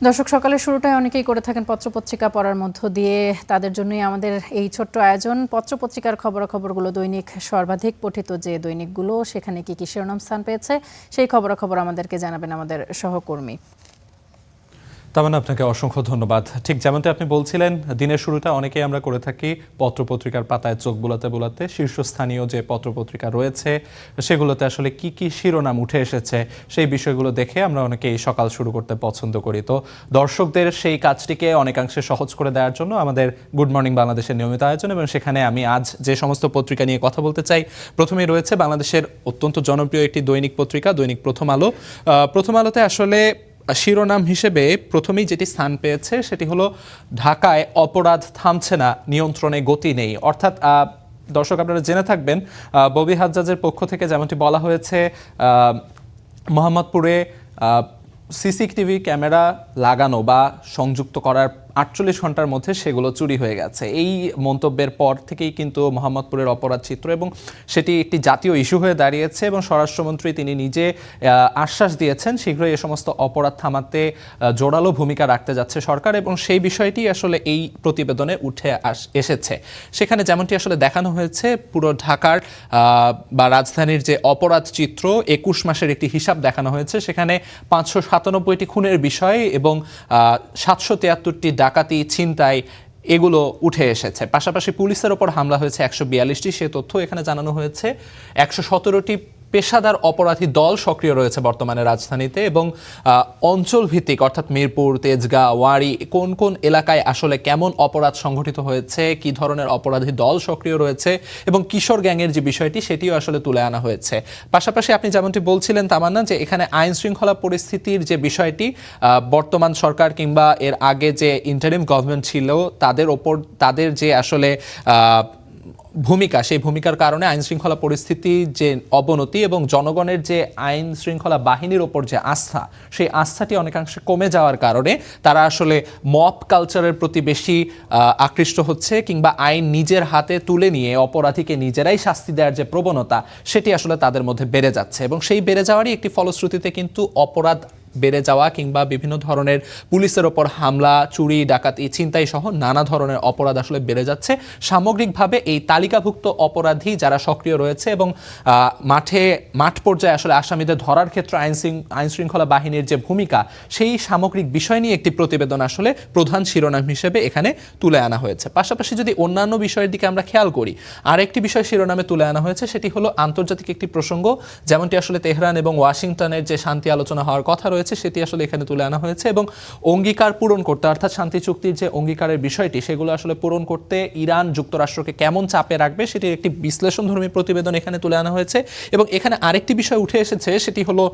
দর্শক, সকালের শুরুটাই অনেকেই করে থাকেন পত্রপত্রিকা পড়ার মধ্য দিয়ে। তাদের জন্যই আমাদের এই ছোট্ট আয়োজন। পত্রপত্রিকার খবরাখবরগুলো, দৈনিক সর্বাধিক পঠিত যে দৈনিকগুলো, সেখানে কি কি শিরোনাম স্থান পেয়েছে, সেই খবরাখবর আমাদেরকে জানাবেন আমাদের সহকর্মী। তামান্না, আপনাকে অসংখ্য ধন্যবাদ। ঠিক যেমনটা আপনি বলছিলেন, দিনের শুরুটা অনেকেই আমরা করে থাকি পত্রপত্রিকার পাতায় চোখ বোলাতে বোলাতে শীর্ষস্থানীয় যে পত্রপত্রিকা রয়েছে সেগুলোতে আসলে কি কি শিরোনাম উঠে এসেছে সেই বিষয়গুলো দেখে আমরা অনেকেই সকাল শুরু করতে পছন্দ করি। তো দর্শকদের সেই কাজটিকে অনেকাংশে সহজ করে দেওয়ার জন্য আমাদের গুড মর্নিং বাংলাদেশের নিয়মিত আয়োজন, এবং সেখানে আমি আজ যে সমস্ত পত্রিকা নিয়ে কথা বলতে চাই, প্রথমেই রয়েছে বাংলাদেশের অত্যন্ত জনপ্রিয় একটি দৈনিক পত্রিকা, দৈনিক প্রথম আলো। প্রথম আলোতে আসলে শিরোনাম হিসেবে প্রথমেই যেটি স্থান পেয়েছে সেটি হলো ঢাকায় অপরাধ থামছে না, নিয়ন্ত্রণে গতি নেই। অর্থাৎ দর্শক, আপনারা জেনে থাকবেন, ববি হাজ্জাজের পক্ষ থেকে যেমনটি বলা হয়েছে, মোহাম্মদপুরে সিসিটিভি ক্যামেরা লাগানো বা সংযুক্ত করার 48 ঘন্টার মধ্যে সেগুলো চুরি হয়ে গেছে। এই মন্তব্যের পর থেকেই কিন্তু মোহাম্মদপুরের অপরাধ চিত্র এবং সেটি একটি জাতীয় ইস্যু হয়ে দাঁড়িয়েছে, এবং স্বরাষ্ট্রমন্ত্রী তিনি নিজে আশ্বাস দিয়েছেন শীঘ্রই এই সমস্ত অপরাধ থামাতে জোরালো ভূমিকা রাখতে যাচ্ছে সরকার, এবং সেই বিষয়টি আসলে এই প্রতিবেদনে উঠে এসেছে। সেখানে যেমনটি আসলে দেখানো হয়েছে, পুরো ঢাকার বা রাজধানীর যে অপরাধ চিত্র 21 মাসের একটি হিসাব দেখানো হয়েছে। সেখানে 597টি খুনের বিষয় এবং 773টি ডাকাতি, ছিনতাই এগুলো উঠে এসেছে। পাশাপাশি পুলিশের ওপর হামলা হয়েছে 142টি, সে তথ্য এখানে জানানো হয়েছে। 117টি পেশাদার অপরাধী দল সক্রিয় রয়েছে বর্তমানে রাজধানীতে, এবং অঞ্চল ভিত্তিক অর্থাৎ মিরপুর, তেজগাঁ, ওয়ারী, কোন কোন এলাকায় আসলে কেমন অপরাধ সংঘটিত হয়েছে, কি ধরনের অপরাধী দল সক্রিয় রয়েছে, এবং কিশোর গ্যাংয়ের যে বিষয়টি সেটিও আসলে তুলে আনা হয়েছে। পাশাপাশি আপনি যেমনটি বলছিলেন তামান্না, যে এখানে আইন শৃঙ্খলা পরিস্থিতির যে বিষয়টি, বর্তমান সরকার কিংবা এর আগে যে ইন্টারিম গভর্নমেন্ট ছিল তাদের যে আসলে ভূমিকা, সেই ভূমিকার কারণে আইন শৃঙ্খলা পরিস্থিতি যে অবনতি এবং জনগণের যে আইন শৃঙ্খলা বাহিনীর ওপর যে আস্থা, সেই আস্থাটি অনেকাংশে কমে যাওয়ার কারণে তারা আসলে মব কালচারের প্রতি বেশি আকৃষ্ট হচ্ছে, কিংবা আইন নিজের হাতে তুলে নিয়ে অপরাধীকে নিজেরাই শাস্তি দেওয়ার যে প্রবণতা, সেটি আসলে তাদের মধ্যে বেড়ে যাচ্ছে, এবং সেই বেড়ে যাওয়ারই একটি ফলশ্রুতিতে কিন্তু অপরাধ বেড়ে যাওয়া কিংবা বিভিন্ন ধরনের পুলিশের ওপর হামলা, চুরি, ডাকাতি, ছিনতাই সহ নানা ধরনের অপরাধ আসলে বেড়ে যাচ্ছে। সামগ্রিকভাবে এই তালিকাভুক্ত অপরাধী যারা সক্রিয় রয়েছে এবং মাঠ পর্যায়ে আসলে আসামিদের ধরার ক্ষেত্রে আইন শৃঙ্খলা বাহিনীর যে ভূমিকা, সেই সামগ্রিক বিষয় নিয়ে একটি প্রতিবেদন আসলে প্রধান শিরোনাম হিসেবে এখানে তুলে আনা হয়েছে। পাশাপাশি যদি অন্যান্য বিষয়ের দিকে আমরা খেয়াল করি, আরেকটি বিষয় শিরোনামে তুলে আনা হয়েছে, সেটি হলো আন্তর্জাতিক একটি প্রসঙ্গ, যেমনটি আসলে তেহরান এবং ওয়াশিংটনের যে শান্তি আলোচনা হওয়ার কথা রয়েছে সেটি আসলে এখানে তুলে আনা হয়েছে, এবং অঙ্গীকার পূরণ করতে, অর্থাৎ শান্তি চুক্তির যে অঙ্গীকারের বিষয়টি, সেগুলো আসলে পূরণ করতে ইরান যুক্তরাষ্ট্রকে কেমন চাপে রাখবে সেটির একটি বিশ্লেষণধর্মী প্রতিবেদন এখানে তুলে আনা হয়েছে। এবং এখানে আরেকটি বিষয় উঠে এসেছে, সেটি হলো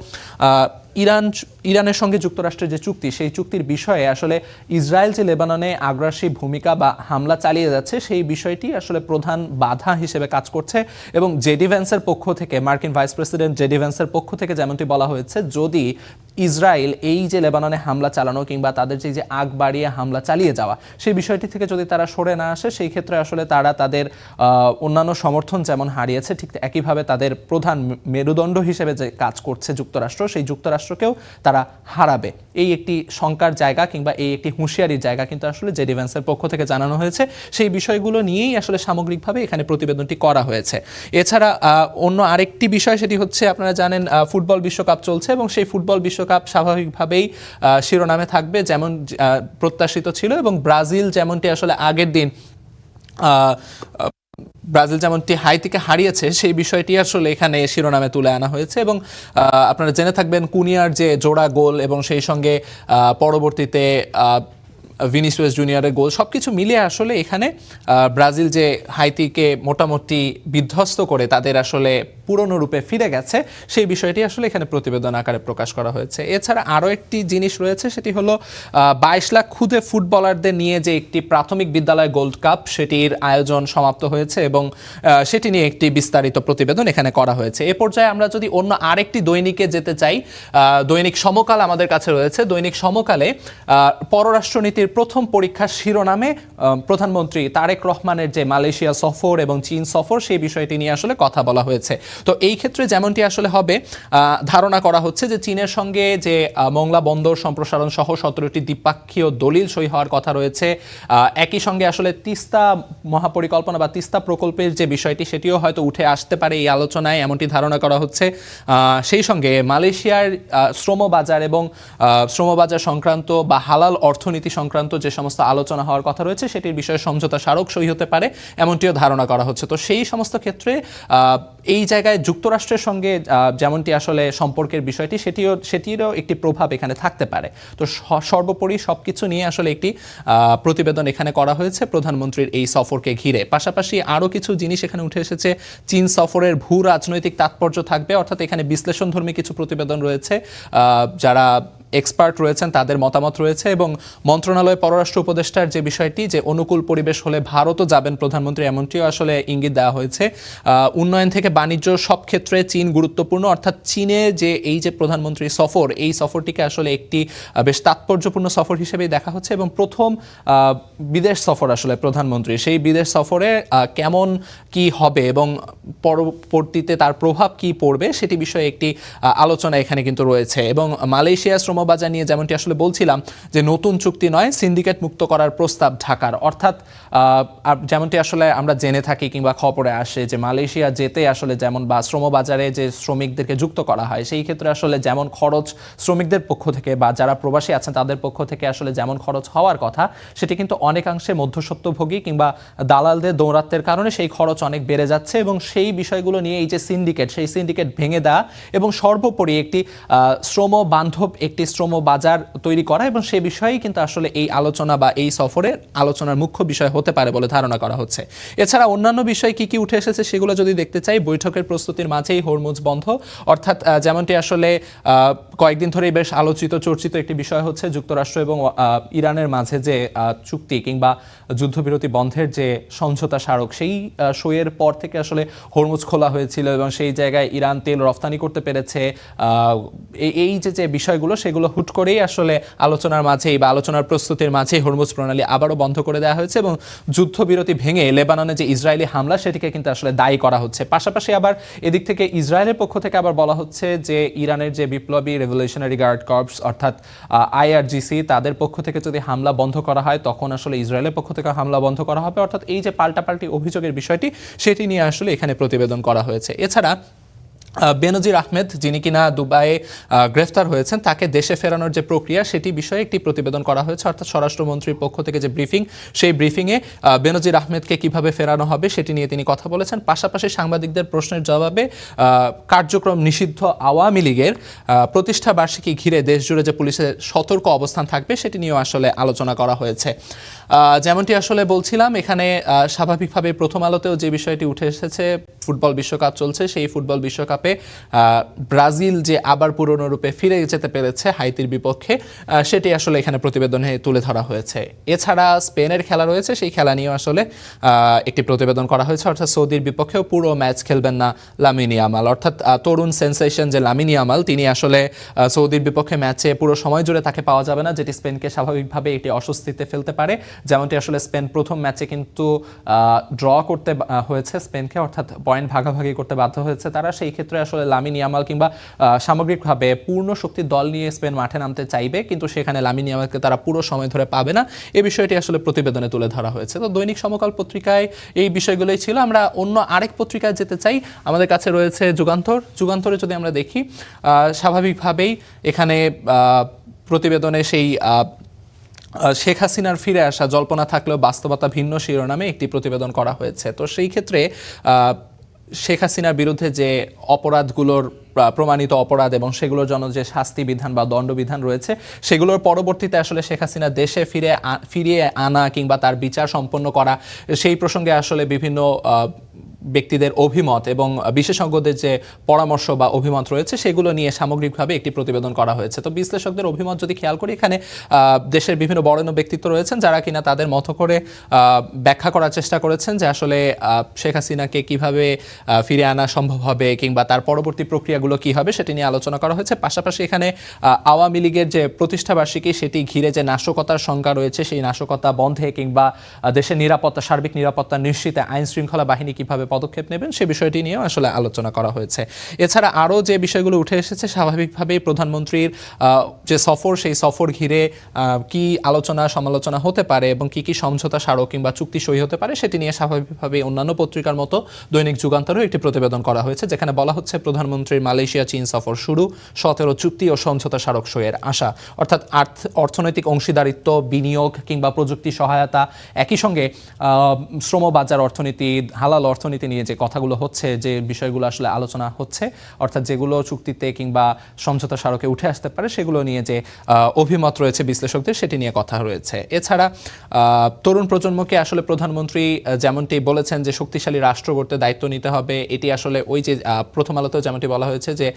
ইরানের সঙ্গে যুক্তরাষ্ট্রের যে চুক্তি, সেই চুক্তির বিষয়ে আসলে ইসরায়েল যে লেবাননে আগ্রাসী ভূমিকা বা হামলা চালিয়ে যাচ্ছে, সেই বিষয়টি আসলে প্রধান বাধা হিসেবে কাজ করছে। এবং জেডি ভ্যান্সের পক্ষ থেকে, মার্কিন ভাইস প্রেসিডেন্ট জেডি ভ্যান্সের পক্ষ থেকে যেমনটি বলা হয়েছে, যদি ইসরায়েল এই যে লেবাননে হামলা চালানো কিংবা তাদের যে আগ বাড়িয়ে হামলা চালিয়ে যাওয়া, সেই বিষয়টি থেকে যদি তারা সরে না আসে, সেই ক্ষেত্রে আসলে তারা তাদের অন্যান্য সমর্থন যেমন হারিয়েছে, ঠিক একইভাবে তাদের প্রধান মেরুদণ্ড হিসেবে যে কাজ করছে যুক্তরাষ্ট্র, সেই যুক্তরাষ্ট্রকেও তারা হারাবে। এই একটি শঙ্কার জায়গা কিংবা এই একটি হুঁশিয়ারির জায়গা কিন্তু আসলে জেডি ভ্যান্সের পক্ষ থেকে জানানো হয়েছে। সেই বিষয়গুলো নিয়েই আসলে সামগ্রিকভাবে এখানে প্রতিবেদনটি করা হয়েছে। এছাড়া অন্য আরেকটি বিষয়, সেটি হচ্ছে, আপনারা জানেন ফুটবল বিশ্বকাপ চলছে, এবং সেই ফুটবল বিশ্বকাপ স্বাভাবিকভাবেই শিরোনামে থাকবে, যেমন প্রত্যাশিত ছিল। এবং ব্রাজিল যেমনটি আসলে আগের দিন ব্রাজিল যেমনটি হাইতিকে হারিয়েছে, সেই বিষয়টি আসলে এখানে শিরোনামে তুলে আনা হয়েছে। এবং আপনারা জেনে থাকবেন কুনিয়ার যে জোড়া গোল এবং সেই সঙ্গে পরবর্তীতে ভিনিসিয়াস জুনিয়রের গোল, সবকিছু মিলিয়ে আসলে এখানে ব্রাজিল যে হাইতিকে মোটামুটি বিধ্বস্ত করে তাদের আসলে পুরনো রূপে ফিরে গেছে, সেই বিষয়টি আসলে এখানে প্রতিবেদন আকারে প্রকাশ করা হয়েছে। এছাড়া আরও একটি জিনিস রয়েছে, সেটি হলো 22 লাখ ক্ষুদে ফুটবলারদের নিয়ে যে একটি প্রাথমিক বিদ্যালয় গোল্ড কাপ, সেটির আয়োজন সমাপ্ত হয়েছে, এবং সেটি নিয়ে একটি বিস্তারিত প্রতিবেদন এখানে করা হয়েছে। এ পর্যায়ে আমরা যদি অন্য আরেকটি দৈনিকে যেতে চাই, দৈনিক সমকাল আমাদের কাছে রয়েছে। দৈনিক সমকালে পররাষ্ট্রনীতির প্রথম পরীক্ষার শিরোনামে প্রধানমন্ত্রী তারেক রহমানের যে মালয়েশিয়া সফর এবং চীন সফর, সেই বিষয়টি নিয়ে আসলে কথা বলা হয়েছে। তো এই ক্ষেত্রে যেমনটি আসলে হবে ধারণা করা হচ্ছে যে চীনের সঙ্গে যে মোংলা বন্দর সম্প্রসারণ সহ 17টি দ্বিপাক্ষীয় দলিল সই হওয়ার কথা রয়েছে, একই সঙ্গে আসলে তিস্তা মহাপরিকল্পনা বা তিস্তা প্রকল্পের যে বিষয়টি সেটিও হয়তো উঠে আসতে পারে এই আলোচনায়, এমনটি ধারণা করা হচ্ছে। সেই সঙ্গে মালয়েশিয়ার শ্রমবাজার এবং শ্রমবাজার সংক্রান্ত বা হালাল অর্থনীতি সংক্রান্ত যে সমস্ত আলোচনা হওয়ার কথা রয়েছে সেটির বিষয়ে সমঝোতা স্মারক সই হতে পারে এমনটিও ধারণা করা হচ্ছে। তো সেই সমস্ত ক্ষেত্রে এই জায়গায় যুক্তরাষ্ট্রের সঙ্গে যেমনটি আসলে সম্পর্কের বিষয়টি সেটিরও একটি প্রভাব এখানে থাকতে পারে। তো সর্বোপরি সবকিছু নিয়ে আসলে একটি প্রতিবেদন এখানে করা হয়েছে প্রধানমন্ত্রীর এই সফরকে ঘিরে। পাশাপাশি আরও কিছু জিনিস এখানে উঠে এসেছে। চীন সফরের ভূ রাজনৈতিক তাৎপর্য থাকবে, অর্থাৎ এখানে বিশ্লেষণধর্মী কিছু প্রতিবেদন রয়েছে, যারা এক্সপার্ট রয়েছেন তাদের মতামত রয়েছে, এবং মন্ত্রণালয় পররাষ্ট্র উপদেষ্টার যে বিষয়টি যে অনুকূল পরিবেশ হলে ভারতও যাবেন প্রধানমন্ত্রী এমনটিও আসলে ইঙ্গিত দেওয়া হয়েছে। উন্নয়ন থেকে বাণিজ্য সব ক্ষেত্রে চীন গুরুত্বপূর্ণ, অর্থাৎ চীনে যে এই যে প্রধানমন্ত্রী সফর এই সফরটিকে আসলে একটি বেশ তাৎপর্যপূর্ণ সফর হিসেবেই দেখা হচ্ছে, এবং প্রথম বিদেশ সফর আসলে প্রধানমন্ত্রী, সেই বিদেশ সফরে কেমন কি হবে এবং পরবর্তীতে তার প্রভাব কি পড়বে সেটি বিষয়ে একটি আলোচনা এখানে কিন্তু রয়েছে। এবং মালয়েশিয়া শ্রমবাজার নিয়ে যেমনটি আসলে বলছিলাম যে নতুন চুক্তি নয়, সিন্ডিকেট মুক্ত করার প্রস্তাব ঢাকার, অর্থাৎ যেমনটি আসলে আমরা জেনে থাকি কিংবা খবরে আসে যে মালয়েশিয়া যেতে আসলে যেমন বা শ্রমবাজারে যে শ্রমিকদেরকে যুক্ত করা হয় সেই ক্ষেত্রে আসলে যেমন খরচ শ্রমিকদের পক্ষ থেকে বা যারা প্রবাসী আছেন তাদের পক্ষ থেকে আসলে যেমন খরচ হওয়ার কথা সেটি কিন্তু অনেকাংশে মধ্যস্বত্বভোগী কিংবা দালালদের দৌরাত্বের কারণে সেই খরচ অনেক বেড়ে যাচ্ছে, এবং সেই বিষয়গুলো নিয়ে এই যে সিন্ডিকেট সেই সিন্ডিকেট ভেঙে দেওয়া এবং সর্বোপরি একটি শ্রম বান্ধব একটি শ্রম বাজার তৈরি করা, এবং সে বিষয়েই কিন্তু আসলে এই আলোচনা বা এই সফরের আলোচনার মুখ্য বিষয় হতে পারে বলে ধারণা করা হচ্ছে। এছাড়া অন্যান্য বিষয় কি কি উঠে এসেছে সেগুলো যদি দেখতে চাই, বৈঠকের প্রস্তুতির মাঝেই হরমুজ বন্ধ, অর্থাৎ যেমনটি আসলে কয়েকদিন ধরেই বেশ আলোচিত চর্চিত একটি বিষয় হচ্ছে যুক্তরাষ্ট্র এবং ইরানের মাঝে যে চুক্তি কিংবা যুদ্ধবিরতি বন্ধের যে সমঝোতা স্মারক সেই সইয়ের পর থেকে আসলে হরমুজ খোলা হয়েছিল এবং সেই জায়গায় ইরান তেল রফতানি করতে পেরেছে। এই যে বিষয়গুলো সেগুলো হুট করেই আসলে আলোচনার মাঝেই বা আলোচনার প্রস্তুতির মাঝেই হরমুজ প্রণালী আবারও বন্ধ করে দেওয়া হয়েছে, এবং যুদ্ধবিরতি ভেঙে লেবাননে যে ইসরায়েলি হামলা সেটিকে কিন্তু আসলে দায়ী করা হচ্ছে। পাশাপাশি আবার এদিক থেকে ইসরায়েলের পক্ষ থেকে আবার বলা হচ্ছে যে ইরানের যে বিপ্লবী রেভলিউশনারি গার্ড কর্পস অর্থাৎ আইআরজিসি তাদের পক্ষ থেকে যদি হামলা বন্ধ করা হয় তখন আসলে ইসরায়েলের পক্ষ থেকে হামলা বন্ধ করা হবে, অর্থাৎ এই যে পাল্টাপাল্টি অভিযোগের বিষয়টি সেটি নিয়ে আসলে এখানে প্রতিবেদন করা হয়েছে। এছাড়া বেনজির আহমেদ যিনি কিনা দুবাইয়ে গ্রেফতার হয়েছেন তাকে দেশে ফেরানোর যে প্রক্রিয়া সেটি বিষয়ে একটি প্রতিবেদন করা হয়েছে, অর্থাৎ স্বরাষ্ট্রমন্ত্রীর পক্ষ থেকে যে ব্রিফিং সেই ব্রিফিংয়ে বেনজির আহমেদকে কিভাবে ফেরানো হবে সেটি নিয়ে তিনি কথা বলেছেন। পাশাপাশি সাংবাদিকদের প্রশ্নের জবাবে কার্যক্রম নিষিদ্ধ আওয়ামী লীগের প্রতিষ্ঠা বার্ষিকী ঘিরে দেশজুড়ে যে পুলিশের সতর্ক অবস্থান থাকবে সেটি নিয়েও আসলে আলোচনা করা হয়েছে। যেমনটি আসলে বলছিলাম এখানে স্বাভাবিকভাবে প্রথম আলোতেও যে বিষয়টি উঠে এসেছে, ফুটবল বিশ্বকাপ চলছে, সেই ফুটবল বিশ্বকাপে ব্রাজিল যে আবার পুরনো রূপে ফিরে যেতে পেরেছে হাইতির বিপক্ষে সেটি আসলে এখানে প্রতিবেদনে তুলে ধরা হয়েছে। এছাড়া স্পেনের খেলা রয়েছে, সেই খেলা নিয়েও আসলে একটি প্রতিবেদন করা হয়েছে, অর্থাৎ সৌদির বিপক্ষেও পুরো ম্যাচ খেলবেন না লামিন ইয়ামাল, অর্থাৎ তরুণ সেন্সেশন যে লামিন ইয়ামাল তিনি আসলে সৌদির বিপক্ষে ম্যাচে পুরো সময় জুড়ে তাকে পাওয়া যাবে না, যেটি স্পেনকে স্বাভাবিকভাবে একটি অস্বস্তিতে ফেলতে পারে। যেমনটি আসলে স্পেন প্রথম ম্যাচে কিন্তু ড্র করতে হয়েছে স্পেনকে, অর্থাৎ পয়েন্ট ভাগাভাগি করতে বাধ্য হয়েছে তারা, সেই ক্ষেত্রে আসলে লামিন ইয়ামাল কিংবা সামগ্রিকভাবে পূর্ণ শক্তির দল নিয়ে স্পেন মাঠে নামতে চাইবে, কিন্তু সেখানে লামিন ইয়ামালকে তারা পুরো সময় ধরে পাবে না, এই বিষয়টি আসলে প্রতিবেদনে তুলে ধরা হয়েছে। তো দৈনিক সমকাল পত্রিকায় এই বিষয়গুলোই ছিল। আমরা অন্য আরেক পত্রিকায় যেতে চাই, আমাদের কাছে রয়েছে যুগান্তরে যদি আমরা দেখি স্বাভাবিকভাবেই এখানে প্রতিবেদনে সেই শেখ হাসিনার ফিরে আসা জল্পনা থাকলেও বাস্তবতা ভিন্ন শিরোনামে একটি প্রতিবেদন করা হয়েছে। তো সেই ক্ষেত্রে শেখ হাসিনার বিরুদ্ধে যে অপরাধগুলোর প্রমাণিত অপরাধ এবং সেগুলোর জন্য যে শাস্তি বিধান বা দণ্ডবিধান রয়েছে সেগুলোর পরবর্তীতে আসলে শেখ হাসিনা দেশে ফিরিয়ে আনা কিংবা তার বিচার সম্পন্ন করা, সেই প্রসঙ্গে আসলে বিভিন্ন ব্যক্তিদের অভিমত এবং বিশেষজ্ঞদের যে পরামর্শ বা অভিমত রয়েছে সেগুলো নিয়ে সামগ্রিকভাবে একটি প্রতিবেদন করা হয়েছে। তো বিশ্লেষকদের অভিমত যদি খেয়াল করি, এখানে দেশের বিভিন্ন বরেণ্য ব্যক্তিত্ব রয়েছেন যারা কিনা তাদের মতো করে ব্যাখ্যা করার চেষ্টা করেছেন যে আসলে শেখ হাসিনাকে কিভাবে ফিরে আনা সম্ভব হবে কিংবা তার পরবর্তী প্রক্রিয়াগুলো কি হবে সেটি নিয়ে আলোচনা করা হয়েছে। পাশাপাশি এখানে আওয়ামী লীগের যে প্রতিষ্ঠাবার্ষিকী সেটি ঘিরে যে নাশকতার সংখ্যা রয়েছে সেই নাশকতা বন্ধে কিংবা দেশের নিরাপত্তা সার্বিক নিরাপত্তা নিশ্চিতে আইন শৃঙ্খলা বাহিনী কিভাবে পদক্ষেপ নেবেন সে বিষয়টি নিয়েও আসলে আলোচনা করা হয়েছে। এছাড়া আরও যে বিষয়গুলো উঠে এসেছে, স্বাভাবিকভাবেই প্রধানমন্ত্রীর যে সফর, সেই সফর ঘিরে কি আলোচনা সমালোচনা হতে পারে এবং কি কি সমঝোতা স্মারক কিংবা চুক্তি সই হতে পারে সেটি নিয়ে স্বাভাবিকভাবেই অন্যান্য পত্রিকার মতো দৈনিক যুগান্তরেও একটি প্রতিবেদন করা হয়েছে, যেখানে বলা হচ্ছে প্রধানমন্ত্রীর মালয়েশিয়া চীন সফর শুরু, 17 চুক্তি ও সমঝোতা স্মারক সইয়ের আশা। অর্থাৎ অর্থনৈতিক অংশীদারিত্ব, বিনিয়োগ কিংবা প্রযুক্তি সহায়তা, একই সঙ্গে শ্রম বাজার অর্থনীতি, হালাল অর্থনীতি নিয়ে যে কথাগুলো হচ্ছে, যে বিষয়গুলো আসলে আলোচনা হচ্ছে, অর্থাৎ যেগুলো চুক্তিতে কিংবা সমঝোতা স্মারকে উঠে আসতে পারে সেগুলো নিয়ে যে অভিমত রয়েছে বিশ্লেষকদের, সেটি নিয়ে কথা রয়েছে। এছাড়া তরুণ প্রজন্মকে আসলে প্রধানমন্ত্রী যেমনটি বলেছেন যে শক্তিশালী রাষ্ট্র গড়তে দায়িত্ব নিতে হবে, এটি আসলে ওই যে প্রথম আলোতেও যেমনটি বলা হয়েছে যে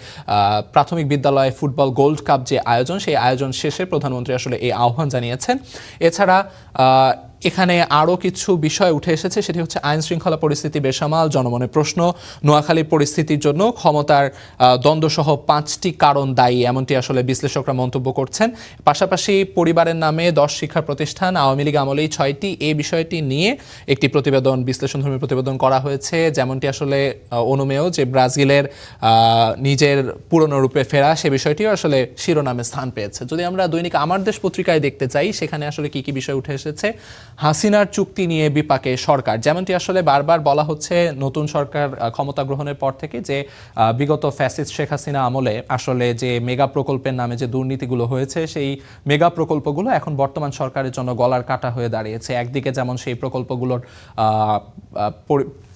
প্রাথমিক বিদ্যালয়ে ফুটবল গোল্ড কাপ যে আয়োজন, সেই আয়োজন শেষে প্রধানমন্ত্রী আসলে এই আহ্বান জানিয়েছেন। এছাড়া এখানে আরও কিছু বিষয় উঠে এসেছে, সেটি হচ্ছে আইন শৃঙ্খলা পরিস্থিতি বেসামাল, জনমনে প্রশ্ন, নোয়াখালীর পরিস্থিতির জন্য ক্ষমতার দ্বন্দ্বসহ 5টি কারণ দায়ী, এমনটি আসলে বিশ্লেষকরা মন্তব্য করছেন। পাশাপাশি পরিবারের নামে 10 শিক্ষা প্রতিষ্ঠান, আওয়ামী লীগ আমলেই 6টি, এই বিষয়টি নিয়ে একটি প্রতিবেদন, বিশ্লেষণধর্মী প্রতিবেদন করা হয়েছে, যেমনটি আসলে অনুমেয় যে ব্রাজিলের নিজের পুরনো রূপে ফেরা, সে বিষয়টিও আসলে শিরোনামে স্থান পেয়েছে। যদি আমরা দৈনিক আমার দেশ পত্রিকায় দেখতে চাই, সেখানে আসলে কি কি বিষয় উঠে এসেছে, হাসিনার চুক্তি নিয়ে বিপাকে সরকার, যেমনটি আসলে বারবার বলা হচ্ছে নতুন সরকার ক্ষমতা গ্রহণের পর থেকে যে বিগত ফ্যাসিস্ট শেখ হাসিনা আমলে আসলে যে মেগা প্রকল্পের নামে যে দুর্নীতিগুলো হয়েছে, সেই মেগা প্রকল্পগুলো এখন বর্তমান সরকারের জন্য গলার কাটা হয়ে দাঁড়িয়েছে। একদিকে যেমন সেই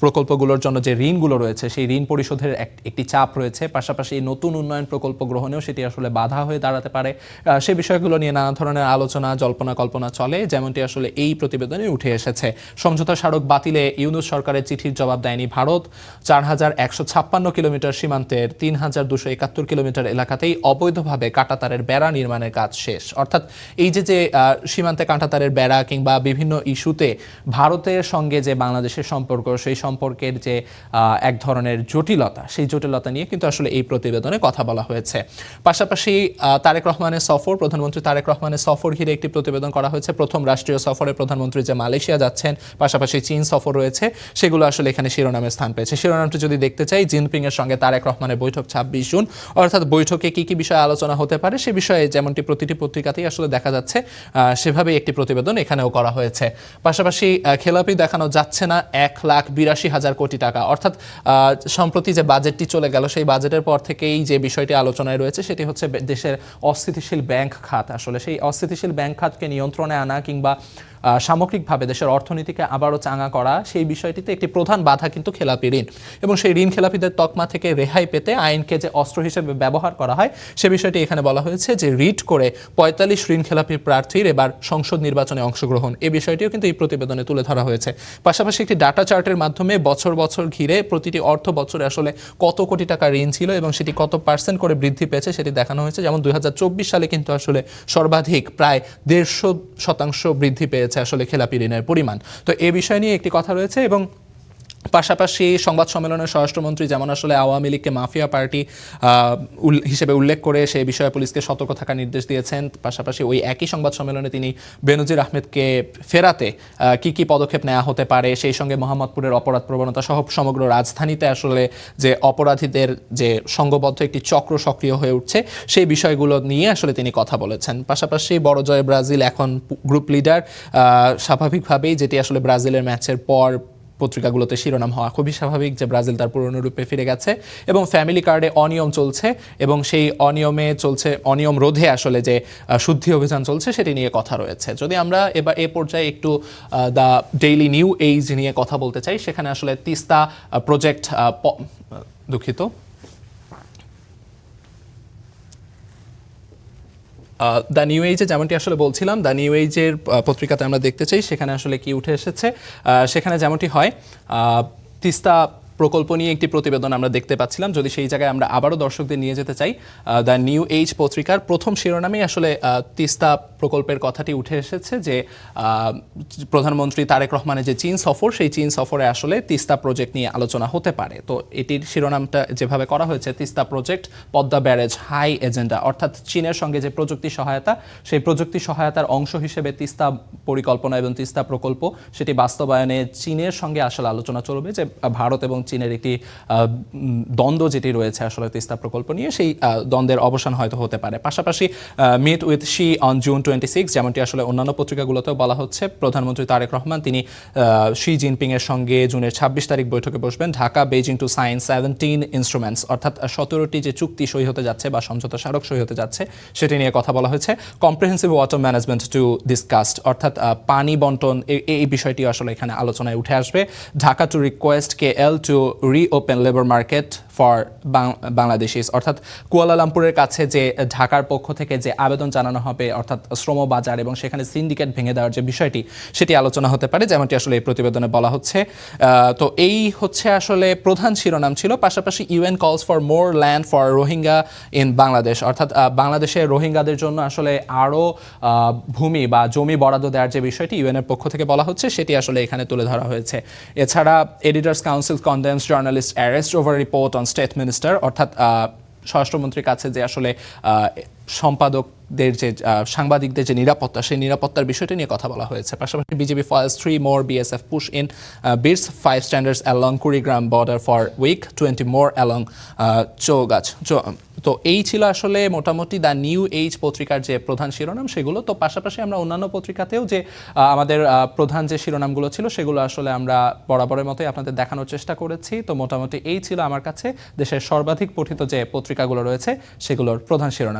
প্রকল্পগুলোর জন্য যে ঋণগুলো রয়েছে, সেই ঋণ পরিশোধের একটি চাপ রয়েছে, পাশাপাশি নতুন উন্নয়ন প্রকল্প গ্রহণেও সেটি আসলে বাধা হয়ে দাঁড়াতে পারে। সে বিষয়গুলো নিয়ে নানা ধরনের আলোচনা, জল্পনা কল্পনা চলে, যেমনটি আসলে এই প্রতিবেদনে উঠে এসেছে। সমঝোতা স্মারক বাতিলে ইউনূস সরকারের চিঠির জবাব দেয়নি ভারত। 4156 কিলোমিটার সীমান্তের 3271 কিলোমিটার এলাকাতেই অবৈধভাবে কাঁটাতারের বেড়া নির্মাণের কাজ শেষ। অর্থাৎ এই যে সীমান্তে কাঁটাতারের বেড়া কিংবা বিভিন্ন ইস্যুতে ভারতের সঙ্গে যে বাংলাদেশের সম্পর্ক, সেই সম্পর্কের যে এক ধরনের জটিলতা, সেই জটিলতা নিয়ে কিন্তু আসলে এই প্রতিবেদনে কথা বলা হয়েছে। পাশাপাশি তারেক রহমানের সফর, প্রধানমন্ত্রী তারেক রহমানের সফর ঘিরে একটি প্রতিবেদন করা হয়েছে। প্রথম রাষ্ট্রীয় সফরে প্রধানমন্ত্রী যে মালয়েশিয়া যাচ্ছেন, পাশাপাশি চীন সফর রয়েছে, সেগুলো আসলে এখানে শিরোনামে স্থান পেয়েছে। শিরোনামটি যদি দেখতে চাই, জিনপিং এর সঙ্গে তারেক রহমানের বৈঠক 26 জুন, অর্থাৎ বৈঠকে কি কি বিষয়ে আলোচনা হতে পারে সে বিষয়ে যেমনটি প্রতিটি পত্রিকাতেই আসলে দেখা যাচ্ছে, সেভাবেই একটি প্রতিবেদন এখানেও করা হয়েছে। পাশাপাশি খেলাপি দেখানো যাচ্ছে না 1,82,000 কোটি টাকা, অর্থাৎ সম্প্রতি যে বাজেটটি চলে গেল, সেই বাজেটের পর থেকেই যে বিষয়টি আলোচনায় রয়েছে সেটি হচ্ছে দেশের অস্থিতিশীল ব্যাংক খাত। আসলে সেই অস্থিতিশীল ব্যাংক খাতকে নিয়ন্ত্রণে আনা কিংবা সামগ্রিকভাবে দেশের অর্থনীতিকে আবারও চাঙা করা, সেই বিষয়টিতে একটি প্রধান বাধা কিন্তু খেলাপি ঋণ, এবং সেই ঋণ খেলাপিদের তকমা থেকে রেহাই পেতে আইনকে যে অস্ত্র হিসেবে ব্যবহার করা হয়, সে বিষয়টি এখানে বলা হয়েছে যে রিট করে 45 ঋণ খেলাপি প্রার্থীর এবার সংসদ নির্বাচনে অংশগ্রহণ, এই বিষয়টিও কিন্তু এই প্রতিবেদনে তুলে ধরা হয়েছে। পাশাপাশি একটি ডাটা চার্টের মাধ্যমে বছর বছর ঘিরে প্রতিটি অর্থ বছরে আসলে কত কোটি টাকা ঋণ ছিল এবং সেটি কত % করে বৃদ্ধি পেয়েছে সেটি দেখানো হয়েছে। যেমন 2024 সালে কিন্তু আসলে সর্বাধিক প্রায় 150% বৃদ্ধি পেয়েছে আসলে খেলাপি ঋণের পরিমাণ। তো এই বিষয় নিয়ে একটি কথা রয়েছে। এবং পাশাপাশি সংবাদ সম্মেলনে স্বরাষ্ট্রমন্ত্রী যেমন আসলে আওয়ামী লীগকে মাফিয়া পার্টি হিসেবে উল্লেখ করে সেই বিষয়ে পুলিশকে সতর্ক থাকার নির্দেশ দিয়েছেন, পাশাপাশি ওই একই সংবাদ সম্মেলনে তিনি বেনজির আহমেদকে ফেরাতে কি কি পদক্ষেপ নেওয়া হতে পারে, সেই সঙ্গে মোহাম্মদপুরের অপরাধ প্রবণতা সহ সমগ্র রাজধানীতে আসলে যে অপরাধীদের যে সংঘবদ্ধ একটি চক্র সক্রিয় হয়ে উঠছে, সেই বিষয়গুলো নিয়ে আসলে তিনি কথা বলেছেন। পাশাপাশি বড় জয় ব্রাজিল, এখন গ্রুপ লিডার, স্বাভাবিকভাবেই যেটি আসলে ব্রাজিলের ম্যাচের পর পত্রিকাগুলোতে শিরোনাম হওয়া খুবই স্বাভাবিক যে ব্রাজিল তার পুরনো রূপে ফিরে গেছে। এবং ফ্যামিলি কার্ডে অনিয়ম চলছে এবং সেই অনিয়ম রোধে আসলে যে শুদ্ধি অভিযান চলছে সেটি নিয়ে কথা রয়েছে। যদি আমরা এবার এ পর্যায়ে একটু দ্য ডেইলি নিউ এজ নিয়ে কথা বলতে চাই, সেখানে আসলে তিস্তা প্রজেক্ট দ্য নিউ এজে যেমনটি আসলে বলছিলাম, দ্য নিউ এজের পত্রিকাতে আমরা দেখতে চাই সেখানে আসলে কি উঠে এসেছে। সেখানে যেমনটি হয়, তিস্তা প্রকল্প নিয়ে একটি প্রতিবেদন আমরা দেখতে পাচ্ছিলাম। যদি সেই জায়গায় আমরা আবারও দর্শকদের নিয়ে যেতে চাই, দ্য নিউ এজ পত্রিকার প্রথম শিরোনামেই আসলে তিস্তা প্রকল্পের কথাটি উঠে এসেছে যে প্রধানমন্ত্রী তারেক রহমানের যে চীন সফর, সেই চীন সফরে আসলে তিস্তা প্রজেক্ট নিয়ে আলোচনা হতে পারে। তো এটির শিরোনামটা যেভাবে করা হয়েছে, Teesta project Padma barrage high agenda, অর্থাৎ চীনের সঙ্গে যে প্রযুক্তি সহায়তা, সেই প্রযুক্তি সহায়তার অংশ হিসেবে তিস্তা পরিকল্পনা এবং তিস্তা প্রকল্প সেটি বাস্তবায়নে চীনের সঙ্গে আসলে আলোচনা চলবে, যে ভারত এবং চীনের একটি দ্বন্দ্ব যেটি রয়েছে আসলে তিস্তা প্রকল্প নিয়ে, সেই দ্বন্দ্বের অবসান হয়তো হতে পারে। পাশাপাশি meet with Xi on June 26, যেমনটি আসলে অন্যান্য পত্রিকাগুলোতেও বলা হচ্ছে, প্রধানমন্ত্রী তারেক রহমান তিনি শি জিনপিং এর সঙ্গে জুনের 26 তারিখ বৈঠকে বসবেন। Dhaka Beijing to sign 17 instruments, অর্থাৎ 17টি যে চুক্তি সই হতে যাচ্ছে বা সমঝোতা স্মারক সই হতে যাচ্ছে সেটি নিয়ে কথা বলা হয়েছে। Comprehensive water management to discussed, অর্থাৎ পানি বন্টন, এই বিষয়টি আসলে এখানে আলোচনায় উঠে আসবে। Dhaka to request KL to reopen labour market for Bangladeshis, অর্থাৎ কুয়ালালামপুরের কাছে যে ঢাকার পক্ষ থেকে যে আবেদন জানানো হবে, অর্থাৎ শ্রম বাজার এবং সেখানে সিন্ডিকেট ভেঙে দেওয়ার যে বিষয়টি, সেটি আলোচনা হতে পারে, যেমনটি আসলে এই প্রতিবেদনে বলা হচ্ছে। তো এই হচ্ছে আসলে প্রধান শিরোনাম ছিল। পাশাপাশি UN কলস for more land for Rohingya in Bangladesh, অর্থাৎ বাংলাদেশের রোহিঙ্গাদের জন্য আসলে আরও ভূমি বা জমি বরাদ্দ দেওয়ার যে বিষয়টি UN এর পক্ষ থেকে বলা হচ্ছে, সেটি আসলে এখানে তুলে ধরা হয়েছে। এছাড়া editors council condemns journalist arrest over report on state minister, অর্থাৎ স্বরাষ্ট্রমন্ত্রীর কাছে যে আসলে সম্পাদকদের যে সাংবাদিকদের যে নিরাপত্তা, সেই নিরাপত্তার বিষয়টি নিয়ে কথা বলা হয়েছে। পাশাপাশি BJP files 3 more BSF push in bids 5 standards along Kurigram border for week 20 more along Chaugachha. তো এই ছিল আসলে মোটামুটি দ্য নিউ এজ পত্রিকার যে প্রধান শিরোনাম সেগুলো। তো পাশাপাশি আমরা অন্যান্য পত্রিকাতেও যে আমাদের প্রধান যে শিরোনামগুলো ছিল সেগুলো আসলে আমরা বরাবরের মতোই আপনাদের দেখানোর চেষ্টা করেছি। তো মোটামুটি এই ছিল আমার কাছে দেশের সর্বাধিক পঠিত যে পত্রিকাগুলো রয়েছে সেগুলোর প্রধান শিরোনাম।